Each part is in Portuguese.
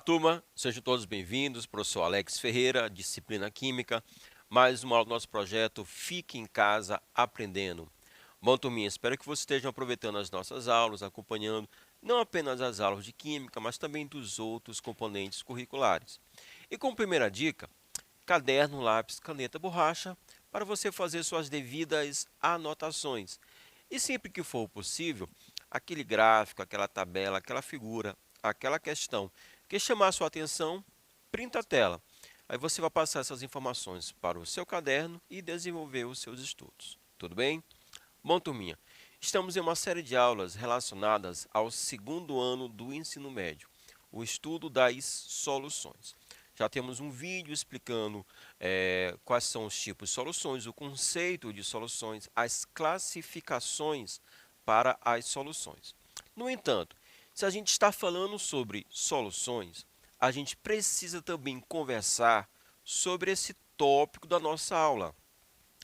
turma, sejam todos bem-vindos. Professor Alex Ferreira, disciplina Química, mais uma aula do nosso projeto Fique em Casa Aprendendo. Bom, turminha, espero que vocês estejam aproveitando as nossas aulas, acompanhando não apenas as aulas de Química, mas também dos outros componentes curriculares. E como primeira dica, caderno, lápis, caneta, borracha, para você fazer suas devidas anotações. E sempre que for possível, aquele gráfico, aquela tabela, aquela figura, aquela questão que chamar a sua atenção, printa a tela. Aí você vai passar essas informações para o seu caderno e desenvolver os seus estudos. Tudo bem? Bom, turminha, estamos em uma série de aulas relacionadas ao segundo ano do ensino médio, o estudo das soluções. Já temos um vídeo explicando quais são os tipos de soluções, o conceito de soluções, as classificações para as soluções. No entanto, se a gente está falando sobre soluções, a gente precisa também conversar sobre esse tópico da nossa aula,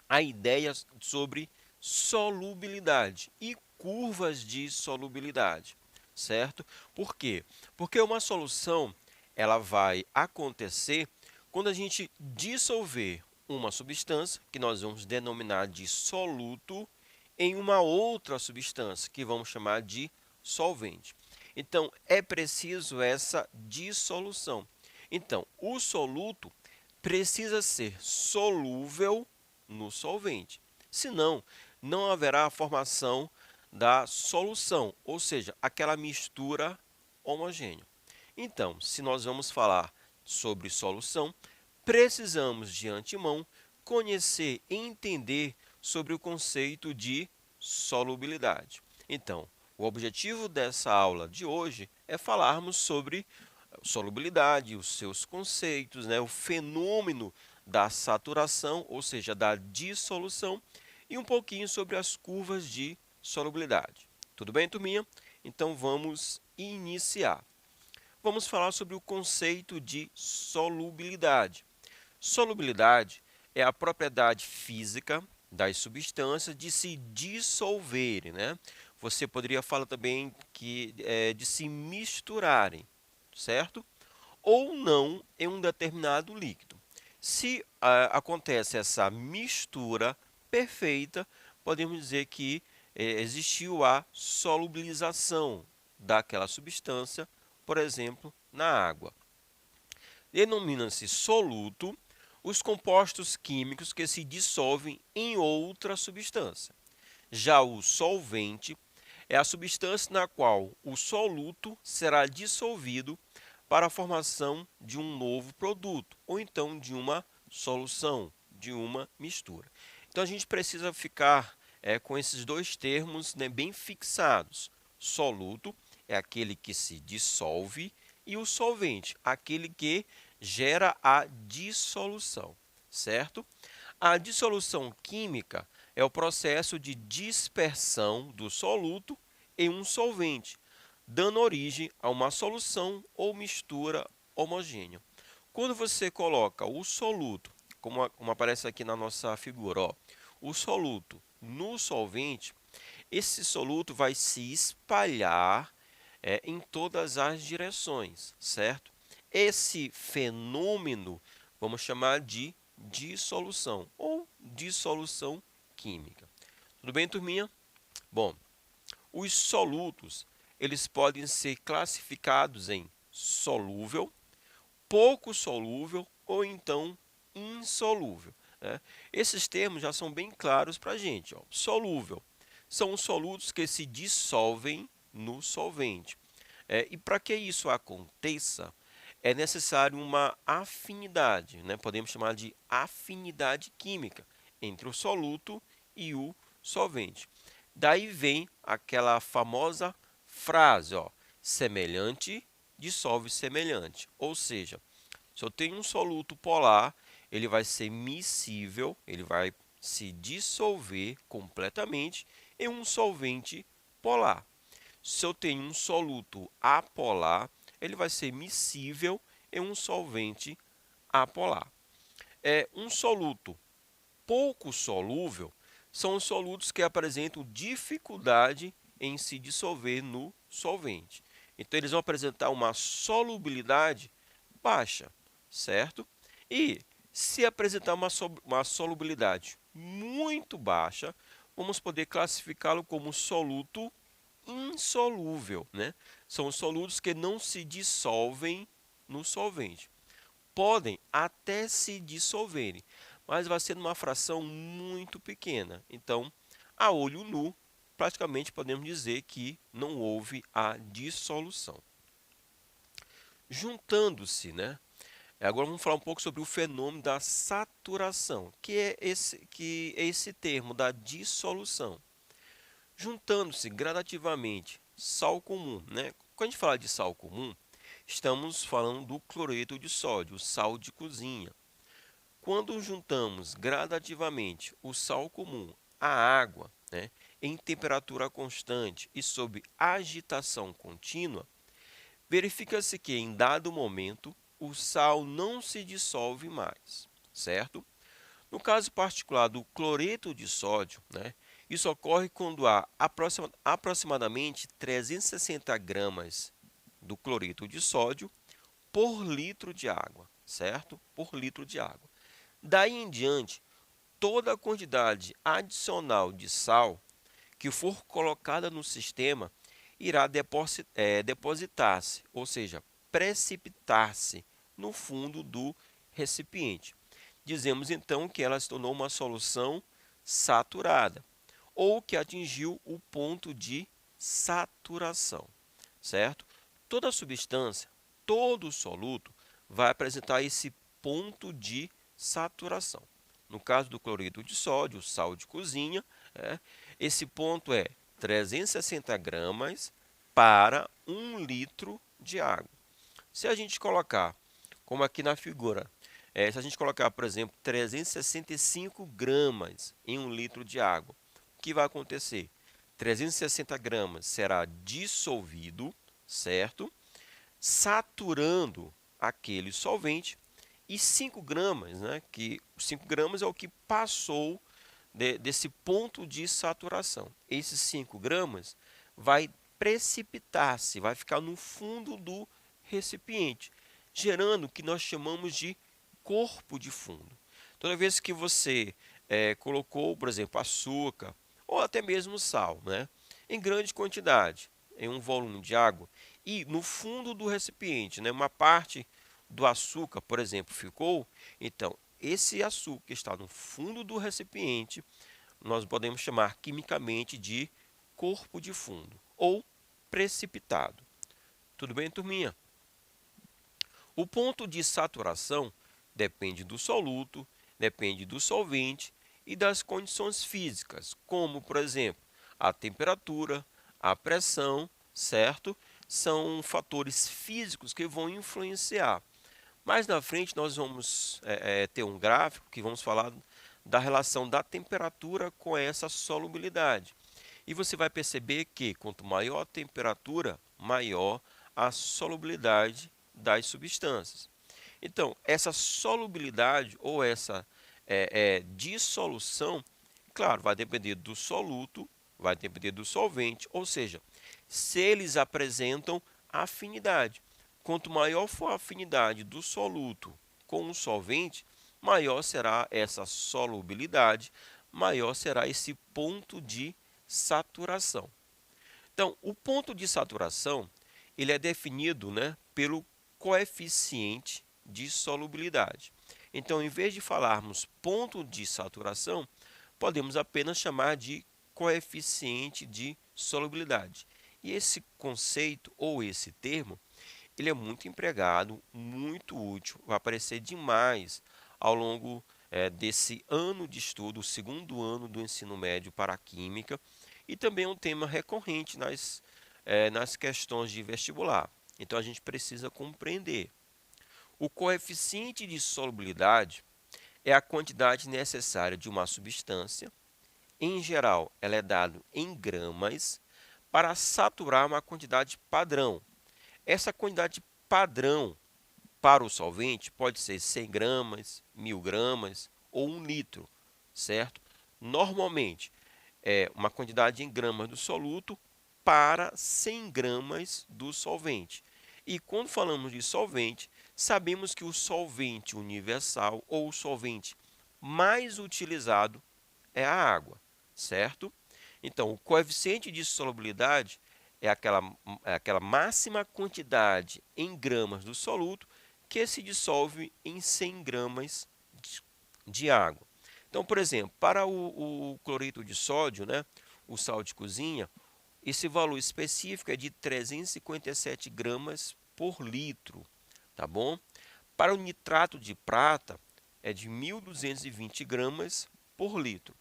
a ideia sobre solubilidade e curvas de solubilidade, certo? Por quê? Porque uma solução ela vai acontecer quando a gente dissolver uma substância, que nós vamos denominar de soluto, em uma outra substância, que vamos chamar de solvente. Então, é preciso essa dissolução. Então, o soluto precisa ser solúvel no solvente. Senão, não haverá a formação da solução, ou seja, aquela mistura homogênea. Então, se nós vamos falar sobre solução, precisamos de antemão conhecer e entender sobre o conceito de solubilidade. Então, o objetivo dessa aula de hoje é falarmos sobre solubilidade, os seus conceitos, o fenômeno da saturação, ou seja, da dissolução, e um pouquinho sobre as curvas de solubilidade. Tudo bem, turminha? Então vamos iniciar. Vamos falar sobre o conceito de solubilidade. Solubilidade é a propriedade física das substâncias de se dissolverem, Você poderia falar também que de se misturarem, certo? Ou não em um determinado líquido. Se acontece essa mistura perfeita, podemos dizer que existiu a solubilização daquela substância, por exemplo, na água. Denomina-se soluto os compostos químicos que se dissolvem em outra substância. Já o solvente é a substância na qual o soluto será dissolvido para a formação de um novo produto, ou então de uma solução, de uma mistura. Então a gente precisa ficar com esses dois termos bem fixados. Soluto é aquele que se dissolve e o solvente, aquele que gera a dissolução, certo? A dissolução química é o processo de dispersão do soluto em um solvente, dando origem a uma solução ou mistura homogênea. Quando você coloca o soluto, como aparece aqui na nossa figura, o soluto no solvente, esse soluto vai se espalhar em todas as direções, certo? Esse fenômeno vamos chamar de dissolução ou dissolução química. Tudo bem, turminha? Bom, os solutos eles podem ser classificados em solúvel, pouco solúvel ou então insolúvel. Esses termos já são bem claros para a gente. Solúvel são os solutos que se dissolvem no solvente. E para que isso aconteça, é necessário uma afinidade, podemos chamar de afinidade química entre o soluto e o solvente. Daí vem aquela famosa frase, semelhante dissolve semelhante. Ou seja, se eu tenho um soluto polar, ele vai ser miscível, ele vai se dissolver completamente em um solvente polar. Se eu tenho um soluto apolar, ele vai ser miscível em um solvente apolar. Um soluto pouco solúvel são os solutos que apresentam dificuldade em se dissolver no solvente. Então, eles vão apresentar uma solubilidade baixa, certo? E se apresentar uma solubilidade muito baixa, vamos poder classificá-lo como soluto insolúvel, né? São os solutos que não se dissolvem no solvente. Podem até se dissolverem, mas vai ser numa fração muito pequena. Então, a olho nu, praticamente podemos dizer que não houve a dissolução. Juntando-se, né? Agora vamos falar um pouco sobre o fenômeno da saturação, que é esse termo da dissolução. Juntando-se gradativamente sal comum, né? Quando a gente fala de sal comum, estamos falando do cloreto de sódio, o sal de cozinha. Quando juntamos gradativamente o sal comum à água, né, em temperatura constante e sob agitação contínua, verifica-se que em dado momento o sal não se dissolve mais, certo? No caso particular do cloreto de sódio, né, isso ocorre quando há aproximadamente 360 gramas do cloreto de sódio por litro de água, certo? Por litro de água. Daí em diante, toda a quantidade adicional de sal que for colocada no sistema irá depositar-se, ou seja, precipitar-se no fundo do recipiente. Dizemos então que ela se tornou uma solução saturada ou que atingiu o ponto de saturação, certo? Toda substância, todo soluto vai apresentar esse ponto de saturação. No caso do cloreto de sódio, sal de cozinha, esse ponto é 360 gramas para 1 litro de água. Se a gente colocar, como aqui na figura, se a gente colocar, por exemplo, 365 gramas em 1 litro de água, o que vai acontecer? 360 gramas será dissolvido, certo? Saturando aquele solvente, e 5 gramas, né, que 5 gramas é o que passou desse ponto de saturação. Esses 5 gramas vai precipitar-se, vai ficar no fundo do recipiente, gerando o que nós chamamos de corpo de fundo. Toda vez que você colocou, por exemplo, açúcar ou até mesmo sal, né, em grande quantidade, em um volume de água, e no fundo do recipiente, né, uma parte do açúcar, por exemplo, ficou, então esse açúcar que está no fundo do recipiente, nós podemos chamar quimicamente de corpo de fundo ou precipitado. Tudo bem, turminha? O ponto de saturação depende do soluto, depende do solvente e das condições físicas, como, por exemplo, a temperatura, a pressão, certo? São fatores físicos que vão influenciar. Mais na frente nós vamos ter um gráfico que vamos falar da relação da temperatura com essa solubilidade. E você vai perceber que quanto maior a temperatura, maior a solubilidade das substâncias. Então, essa solubilidade ou essa dissolução, claro, vai depender do soluto, vai depender do solvente, ou seja, se eles apresentam afinidade. Quanto maior for a afinidade do soluto com o solvente, maior será essa solubilidade, maior será esse ponto de saturação. Então, o ponto de saturação ele é definido, né, pelo coeficiente de solubilidade. Então, em vez de falarmos ponto de saturação, podemos apenas chamar de coeficiente de solubilidade. E esse conceito ou esse termo, ele é muito empregado, muito útil, vai aparecer demais ao longo desse ano de estudo, o segundo ano do ensino médio para a Química, e também é um tema recorrente nas questões de vestibular. Então, a gente precisa compreender. O coeficiente de solubilidade é a quantidade necessária de uma substância. Em geral, ela é dada em gramas para saturar uma quantidade padrão. Essa quantidade padrão para o solvente pode ser 100 gramas, 1000 gramas ou 1 litro, certo? Normalmente, é uma quantidade em gramas do soluto para 100 gramas do solvente. E quando falamos de solvente, sabemos que o solvente universal ou o solvente mais utilizado é a água, certo? Então, o coeficiente de solubilidade é aquela máxima quantidade em gramas do soluto que se dissolve em 100 gramas de água. Então, por exemplo, para o cloreto de sódio, né, o sal de cozinha, esse valor específico é de 357 gramas por litro, tá bom? Para o nitrato de prata, é de 1.220 gramas por litro.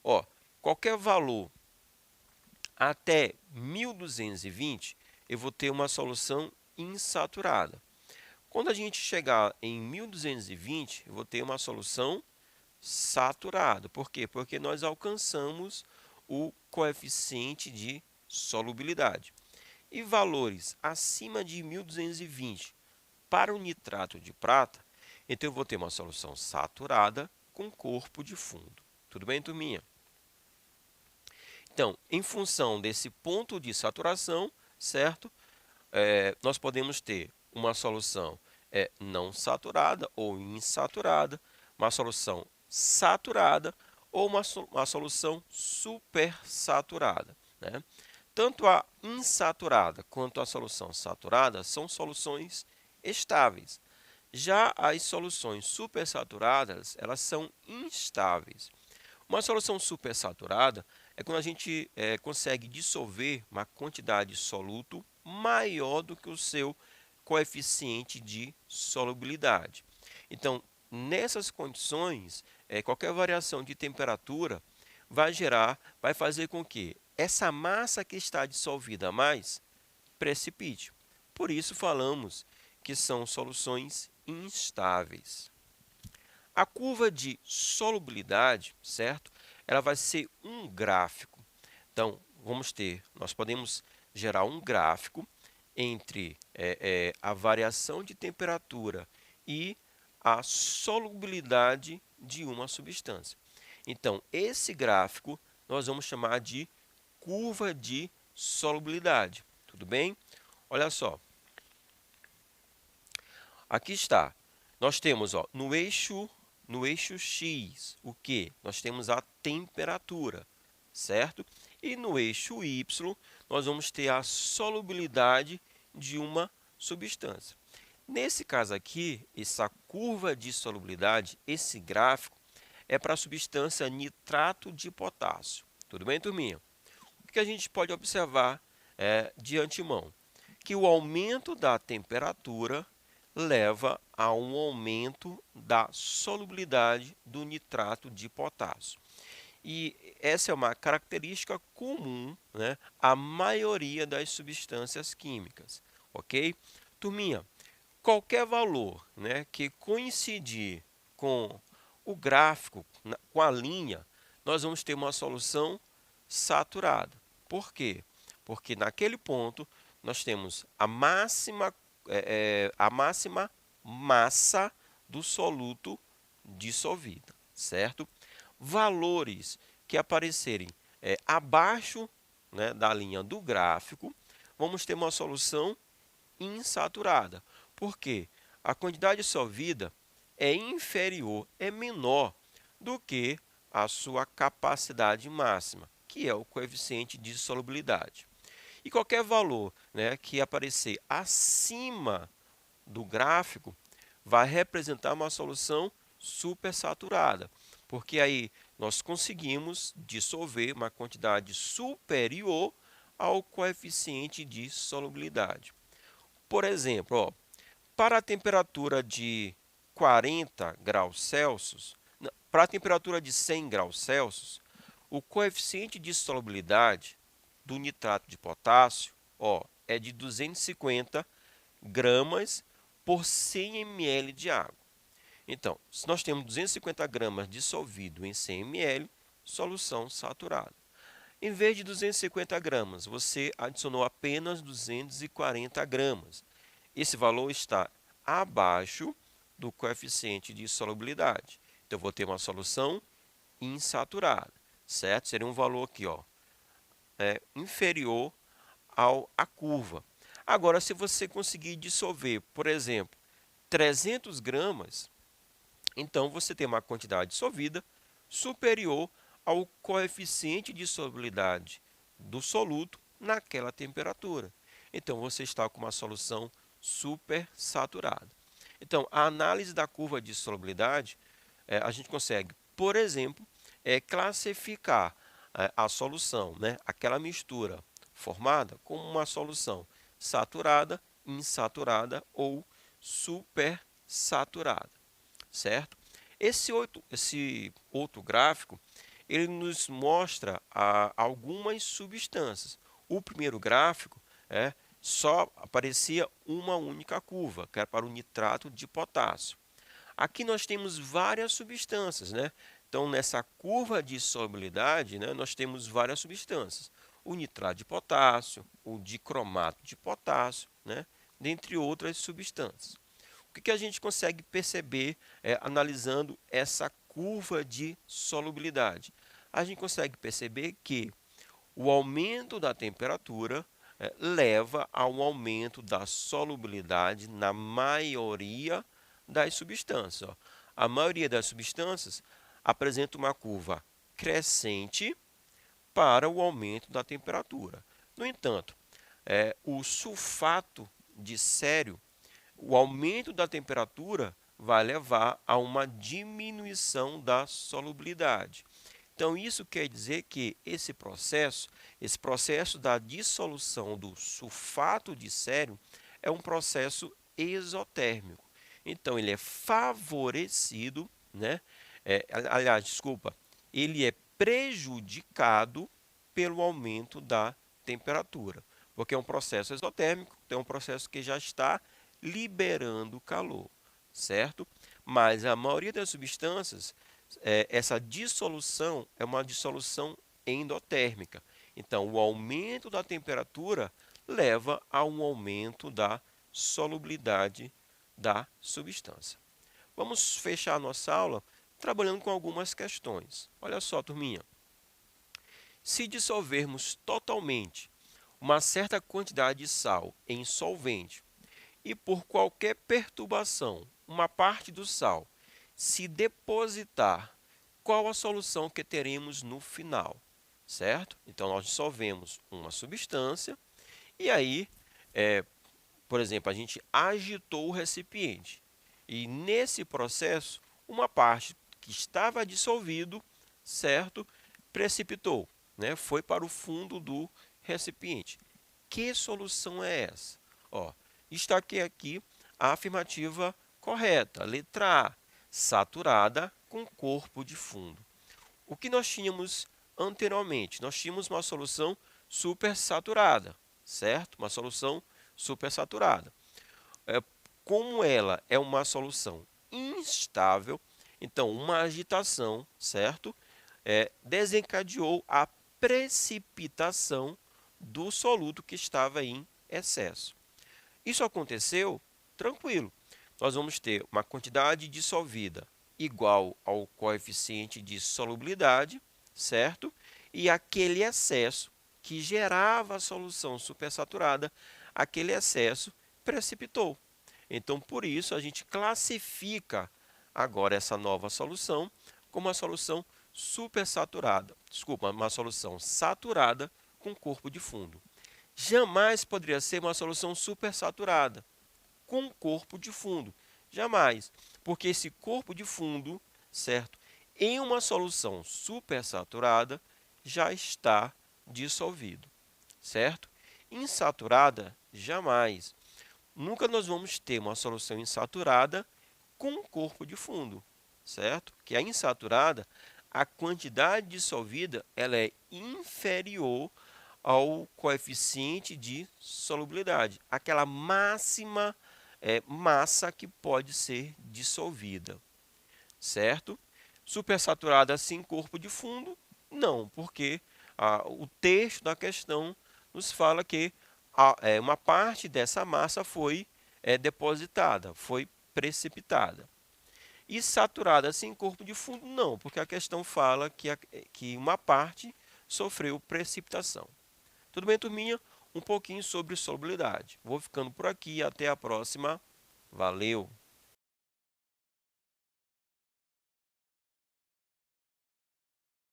Ó, qualquer valor até 1.220, eu vou ter uma solução insaturada. Quando a gente chegar em 1.220, eu vou ter uma solução saturada. Por quê? Porque nós alcançamos o coeficiente de solubilidade. E valores acima de 1.220 para o nitrato de prata, então eu vou ter uma solução saturada com corpo de fundo. Tudo bem, turminha? Então, em função desse ponto de saturação, certo? Nós podemos ter uma solução não saturada ou insaturada, uma solução saturada ou uma solução supersaturada, né? Tanto a insaturada quanto a solução saturada são soluções estáveis. Já as soluções supersaturadas, elas são instáveis. Uma solução supersaturada é quando a gente consegue dissolver uma quantidade de soluto maior do que o seu coeficiente de solubilidade. Então, nessas condições, qualquer variação de temperatura vai fazer com que essa massa que está dissolvida a mais precipite. Por isso falamos que são soluções instáveis. A curva de solubilidade, certo? Ela vai ser um gráfico. Então, nós podemos gerar um gráfico entre a variação de temperatura e a solubilidade de uma substância. Então, esse gráfico nós vamos chamar de curva de solubilidade. Tudo bem? Olha só. Aqui está. Nós temos no eixo X, o que? Nós temos a temperatura, certo? E no eixo Y, nós vamos ter a solubilidade de uma substância. Nesse caso aqui, essa curva de solubilidade, esse gráfico, é para a substância nitrato de potássio. Tudo bem, turminha? O que a gente pode observar de antemão? Que o aumento da temperatura leva a um aumento da solubilidade do nitrato de potássio. E essa é uma característica comum, né, à maioria das substâncias químicas, ok? Turminha, qualquer valor, né, que coincidir com o gráfico, com a linha, nós vamos ter uma solução saturada. Por quê? Porque naquele ponto nós temos a máxima massa do soluto dissolvida, certo? Valores que aparecerem abaixo, né, da linha do gráfico, vamos ter uma solução insaturada. Por quê? A quantidade dissolvida é inferior, é menor do que a sua capacidade máxima, que é o coeficiente de solubilidade. E qualquer valor, né, que aparecer acima do gráfico vai representar uma solução supersaturada, porque aí nós conseguimos dissolver uma quantidade superior ao coeficiente de solubilidade. Por exemplo, para a temperatura de 40 graus Celsius, para a temperatura de 100 graus Celsius, o coeficiente de solubilidade do nitrato de potássio é de 250 gramas por 100 ml de água. Então, se nós temos 250 gramas dissolvido em 100 ml, solução saturada. Em vez de 250 gramas, você adicionou apenas 240 gramas. Esse valor está abaixo do coeficiente de solubilidade. Então, eu vou ter uma solução insaturada, certo? Seria um valor aqui, inferior à curva. Agora, se você conseguir dissolver, por exemplo, 300 gramas, então você tem uma quantidade dissolvida superior ao coeficiente de solubilidade do soluto naquela temperatura. Então, você está com uma solução supersaturada. Então, a análise da curva de solubilidade, a gente consegue, por exemplo, classificar a solução, né, aquela mistura formada, como uma solução saturada, insaturada ou supersaturada, certo? Esse outro gráfico, ele nos mostra algumas substâncias. O primeiro gráfico só aparecia uma única curva, que era para o nitrato de potássio. Aqui nós temos várias substâncias, né? Então, nessa curva de solubilidade, né, nós temos várias substâncias. O nitrato de potássio, o dicromato de potássio, né, dentre outras substâncias. O que a gente consegue perceber analisando essa curva de solubilidade? A gente consegue perceber que o aumento da temperatura leva a um aumento da solubilidade na maioria das substâncias. Ó. A maioria das substâncias apresenta uma curva crescente para o aumento da temperatura. No entanto, o sulfato de cério, o aumento da temperatura vai levar a uma diminuição da solubilidade. Então, isso quer dizer que esse processo da dissolução do sulfato de cério é um processo exotérmico. Então, ele é favorecido, né? Ele é prejudicado pelo aumento da temperatura, porque é um processo exotérmico, então é um processo que já está liberando calor, certo? Mas a maioria das substâncias, essa dissolução é uma dissolução endotérmica. Então, o aumento da temperatura leva a um aumento da solubilidade da substância. Vamos fechar a nossa aula trabalhando com algumas questões. Olha só, turminha. Se dissolvermos totalmente uma certa quantidade de sal em solvente e por qualquer perturbação uma parte do sal se depositar, qual a solução que teremos no final, certo? Então, nós dissolvemos uma substância e aí, por exemplo, a gente agitou o recipiente e nesse processo, uma parte que estava dissolvido, certo? Precipitou, né? Foi para o fundo do recipiente. Que solução é essa? Ó, destaquei aqui a afirmativa correta, letra A, saturada com corpo de fundo. O que nós tínhamos anteriormente? Nós tínhamos uma solução supersaturada, certo? Uma solução supersaturada. Como ela é uma solução instável, então uma agitação, certo? Desencadeou a precipitação do soluto que estava em excesso. Isso aconteceu tranquilo. Nós vamos ter uma quantidade dissolvida igual ao coeficiente de solubilidade, certo? E aquele excesso que gerava a solução supersaturada, aquele excesso precipitou. Então, por isso, a gente classifica agora essa nova solução como uma solução supersaturada. Desculpa, uma solução saturada com corpo de fundo. Jamais poderia ser uma solução supersaturada com corpo de fundo. Jamais, porque esse corpo de fundo, certo, em uma solução supersaturada já está dissolvido, certo? Insaturada, jamais. Nunca nós vamos ter uma solução insaturada com corpo de fundo, certo? Que a insaturada, a quantidade dissolvida, ela é inferior ao coeficiente de solubilidade, aquela máxima massa que pode ser dissolvida, certo? Supersaturada sem corpo de fundo, não, porque o texto da questão nos fala que uma parte dessa massa foi depositada, foi precipitada. E saturada sem corpo de fundo, não, porque a questão fala que uma parte sofreu precipitação. Tudo bem, turminha? um pouquinho sobre solubilidade. Vou ficando por aqui, até a próxima. Valeu!